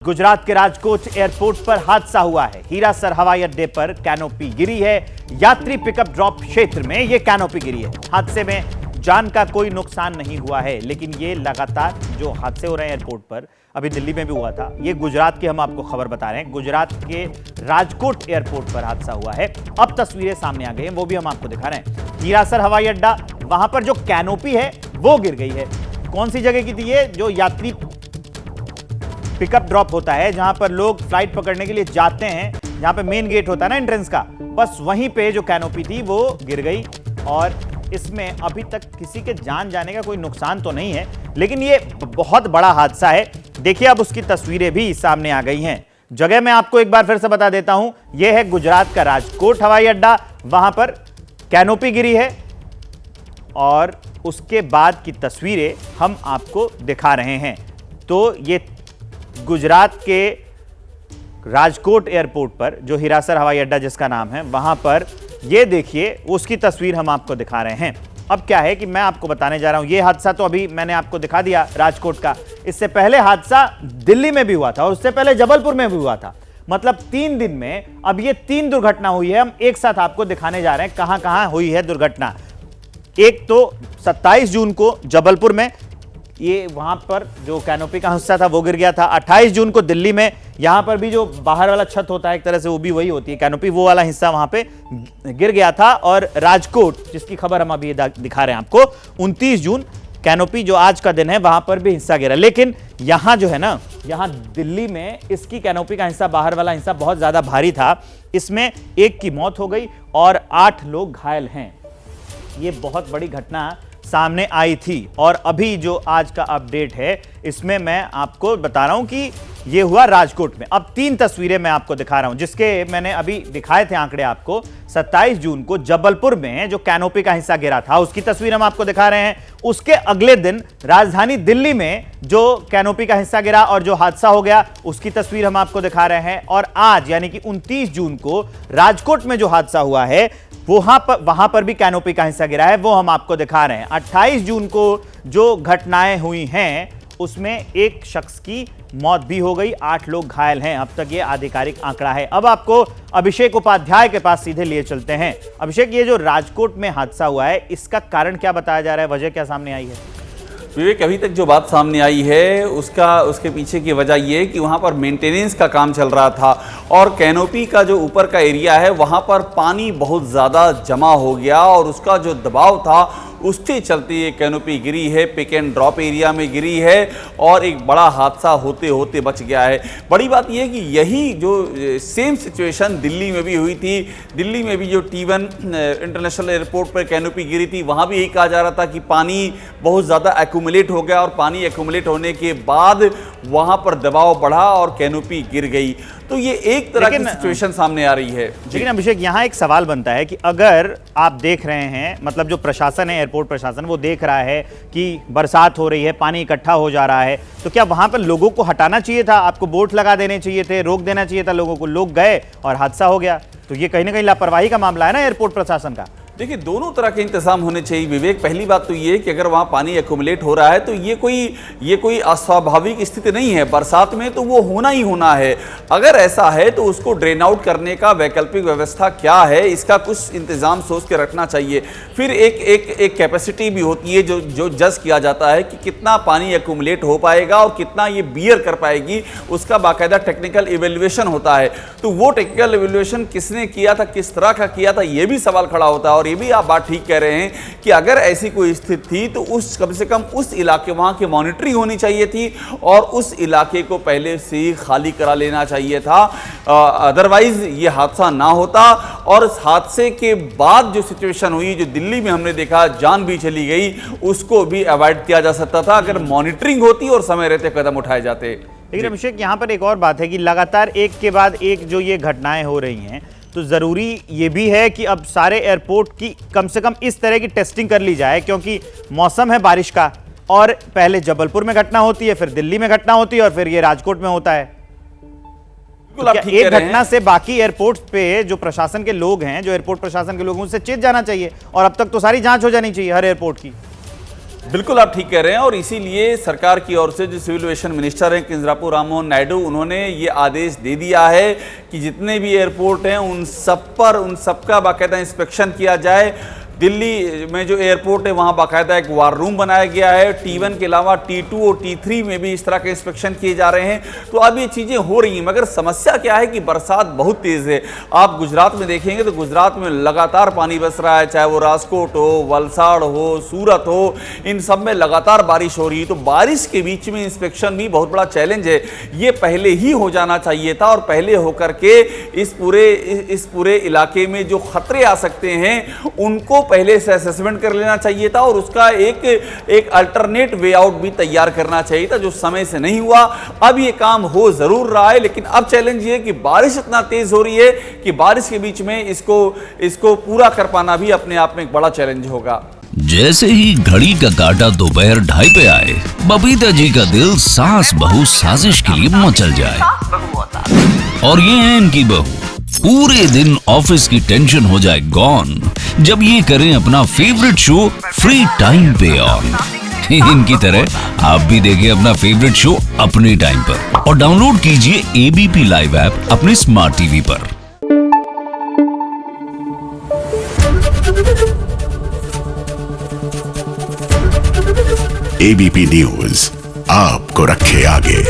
गुजरात के राजकोट एयरपोर्ट पर हादसा हुआ है। हीरासर हवाई अड्डे पर कैनोपी गिरी है। यात्री पिकअप ड्रॉप क्षेत्र में यह कैनोपी गिरी है। हादसे में जान का कोई नुकसान नहीं हुआ है, लेकिन ये लगातार जो हादसे हो रहे हैं एयरपोर्ट पर, अभी दिल्ली में भी हुआ था। ये गुजरात की हम आपको खबर बता रहे हैं। गुजरात के राजकोट एयरपोर्ट पर हादसा हुआ है। अब तस्वीरें सामने आ गई हैं, वो भी हम आपको दिखा रहे हैं। हीरासर हवाई अड्डा, वहां पर जो कैनोपी है वो गिर गई है। कौन सी जगह की थी ये? जो यात्री पिकअप ड्रॉप होता है, जहां पर लोग फ्लाइट पकड़ने के लिए जाते हैं, जहां पे मेन गेट होता है ना एंट्रेंस का, बस वहीं पे जो कैनोपी थी वो गिर गई। और इसमें अभी तक किसी के जान जाने का कोई नुकसान तो नहीं है, लेकिन ये बहुत बड़ा हादसा है। देखिए, अब उसकी तस्वीरें भी सामने आ गई हैं। जगह मैं आपको एक बार फिर से बता देता हूं, यह है गुजरात का राजकोट हवाई अड्डा। वहां पर कैनोपी गिरी है और उसके बाद की तस्वीरें हम आपको दिखा रहे हैं। तो ये गुजरात के राजकोट एयरपोर्ट पर, जो हीरासर हवाई अड्डा जिसका नाम है, वहां पर ये देखिए उसकी तस्वीर हम आपको दिखा रहे हैं। अब क्या है कि मैं आपको बताने जा रहा हूं, ये हादसा तो अभी मैंने आपको दिखा दिया राजकोट का। इससे पहले हादसा दिल्ली में भी हुआ था और उससे पहले जबलपुर में भी हुआ था। मतलब 3 दिन में अब ये 3 दुर्घटना हुई है। हम एक साथ आपको दिखाने जा रहे हैं कहां कहां हुई है दुर्घटना। एक तो 27 जून को जबलपुर में, ये वहां पर जो कैनोपी का हिस्सा था वो गिर गया था। 28 जून को दिल्ली में, यहां पर भी जो बाहर वाला छत होता है एक तरह से, वो भी वही होती है कैनोपी, वो वाला हिस्सा वहां पे गिर गया था। और राजकोट, जिसकी खबर हम अभी दिखा रहे हैं आपको, 29 जून कैनोपी जो आज का दिन है, वहां पर भी हिस्सा गिरा। लेकिन यहां जो है ना, यहां दिल्ली में इसकी कैनोपी का हिस्सा, बाहर वाला हिस्सा बहुत ज्यादा भारी था। इसमें एक की मौत हो गई और 8 लोग घायल हैं। ये बहुत बड़ी घटना सामने आई थी। और अभी जो आज का अपडेट है, इसमें मैं आपको बता रहा हूं कि यह हुआ राजकोट में। अब 3 तस्वीरें मैं आपको दिखा रहा हूं, जिसके मैंने अभी दिखाए थे आंकड़े आपको। 27 जून को जबलपुर में जो कैनोपी का हिस्सा गिरा था, उसकी तस्वीर हम आपको दिखा रहे हैं। उसके अगले दिन राजधानी दिल्ली में जो कैनोपी का हिस्सा गिरा और जो हादसा हो गया, उसकी तस्वीर हम आपको दिखा रहे हैं। और आज यानी कि 29 जून को राजकोट में जो हादसा हुआ है, वहां पर भी कैनोपी का हिस्सा गिरा है, वो हम आपको दिखा रहे हैं। 28 जून को जो घटनाएं हुई हैं, उसमें एक शख्स की मौत भी हो गई, 8 लोग घायल हैं। अब तक ये आधिकारिक आंकड़ा है। अब आपको अभिषेक उपाध्याय के पास सीधे लिए चलते हैं। अभिषेक, ये जो राजकोट में हादसा हुआ है, इसका कारण क्या बताया जा रहा है? वजह क्या सामने आई है? विवेक, अभी तक जो बात सामने आई है उसके पीछे की वजह यह है कि वहाँ पर मेंटेनेंस का काम चल रहा था और कैनोपी का जो ऊपर का एरिया है, वहाँ पर पानी बहुत ज़्यादा जमा हो गया और उसका जो दबाव था, उसके चलते ये कैनोपी गिरी है। पिक एंड ड्रॉप एरिया में गिरी है और एक बड़ा हादसा होते होते बच गया है। बड़ी बात यह है कि यही जो सेम सिचुएशन दिल्ली में भी हुई थी। दिल्ली में भी जो T1 इंटरनेशनल एयरपोर्ट पर कैनोपी गिरी थी, वहाँ भी यही कहा जा रहा था कि पानी बहुत ज़्यादा एक्यूमुलेट हो गया और पानी एक्यूमुलेट होने के बाद वहाँ पर दबाव बढ़ा और कैनोपी गिर गई। तो ये एक तरह की सिचुएशन सामने आ रही है। लेकिन अभिषेक, यहाँ एक सवाल बनता है कि अगर आप देख रहे हैं, मतलब जो प्रशासन है, एयरपोर्ट प्रशासन, वो देख रहा है कि बरसात हो रही है, पानी इकट्ठा हो जा रहा है, तो क्या वहां पर लोगों को हटाना चाहिए था? आपको बोर्ड लगा देने चाहिए थे, रोक देना चाहिए था लोगों को। लोग गए और हादसा हो गया। तो ये कहीं ना कहीं लापरवाही का मामला है ना एयरपोर्ट प्रशासन का। देखिए, दोनों तरह के इंतजाम होने चाहिए विवेक। पहली बात तो ये कि अगर वहाँ पानी एक्यूमुलेट हो रहा है तो ये कोई अस्वाभाविक स्थिति नहीं है। बरसात में तो वो होना ही होना है। अगर ऐसा है तो उसको ड्रेन आउट करने का वैकल्पिक व्यवस्था क्या है, इसका कुछ इंतजाम सोच के रखना चाहिए। फिर एक कैपेसिटी भी होती है जो जज किया जाता है कि कितना पानी एक्यूमुलेट हो पाएगा और कितना ये बियर कर पाएगी। उसका बाकायदा टेक्निकल इवेल्युएशन होता है। तो वो टेक्निकल इवेल्युएशन किसने किया था, किस तरह का किया था, ये भी सवाल खड़ा होता है। और ये भी आप बात ठीक कह रहे हैं कि अगर ऐसी कोई स्थिति थी तो कम से कम उस इलाके, वहां की मॉनिटरिंग होनी चाहिए थी और उस इलाके को पहले से ही खाली करा लेना चाहिए था। अदरवाइज ये हादसा ना होता। और इस हादसे के बाद जो सिचुएशन हुई, जो दिल्ली में हमने देखा, जान भी चली गई, उसको भी अवॉइड किया जा सकता था अगर मॉनिटरिंग होती और समय रहते कदम उठाए जाते। लेकिन अभिषेक, यहाँ पर एक और बात है कि लगातार एक के बाद एक जो ये घटनाएं हो रही हैं, तो जरूरी ये भी है कि अब सारे एयरपोर्ट की कम से कम इस तरह की टेस्टिंग कर ली जाए, क्योंकि मौसम है बारिश का और पहले जबलपुर में घटना होती है, फिर दिल्ली में घटना होती है और फिर ये राजकोट में होता है। तो क्या एक घटना से बाकी एयरपोर्ट पे जो प्रशासन के लोग हैं, जो एयरपोर्ट प्रशासन के लोग हैं, उनसे चेत जाना चाहिए और अब तक तो सारी जांच हो जानी चाहिए हर एयरपोर्ट की। बिल्कुल आप ठीक कह रहे हैं और इसीलिए सरकार की ओर से जो सिविल एविएशन मिनिस्टर हैं किंजरापू राममोहन नायडू, उन्होंने ये आदेश दे दिया है कि जितने भी एयरपोर्ट हैं उन सब का बाकायदा इंस्पेक्शन किया जाए। दिल्ली में जो एयरपोर्ट है वहाँ बाकायदा एक वार रूम बनाया गया है। T1 के अलावा T2 और T3 में भी इस तरह के इंस्पेक्शन किए जा रहे हैं। तो अब ये चीज़ें हो रही हैं, मगर समस्या क्या है कि बरसात बहुत तेज़ है। आप गुजरात में देखेंगे तो गुजरात में लगातार पानी बरस रहा है, चाहे वो राजकोट हो, वलसाड़ हो, सूरत हो, इन सब में लगातार बारिश हो रही है। तो बारिश के बीच में इंस्पेक्शन भी बहुत बड़ा चैलेंज है। ये पहले ही हो जाना चाहिए था और पहले होकर के इस पूरे इलाके में जो खतरे आ सकते हैं उनको पहले से असेसमेंट कर लेना चाहिए था और उसका एक अल्टरनेट वे आउट भी तैयार करना चाहिए था, जो समय से नहीं हुआ। अब ये काम हो जरूर रहा है, लेकिन अब चैलेंज ये है कि बारिश इतना तेज हो रही है कि बारिश के बीच में इसको पूरा कर पाना भी अपने आप में एक बड़ा चैलेंज होगा। जैसे ही घड़ी का काटा दोपहर 2:30 पे आए, बबीता जी का दिल सास बहू साजिश के लिए मचल जाए। और ये है इनकी बहू, पूरे दिन ऑफिस की टेंशन हो जाए गॉन जब ये करें अपना फेवरेट शो फ्री टाइम पे ऑन। इनकी तरह आप भी देखिए अपना फेवरेट शो अपने टाइम पर और डाउनलोड कीजिए ABP लाइव ऐप अपने स्मार्ट टीवी पर। ABP न्यूज आपको रखे आगे।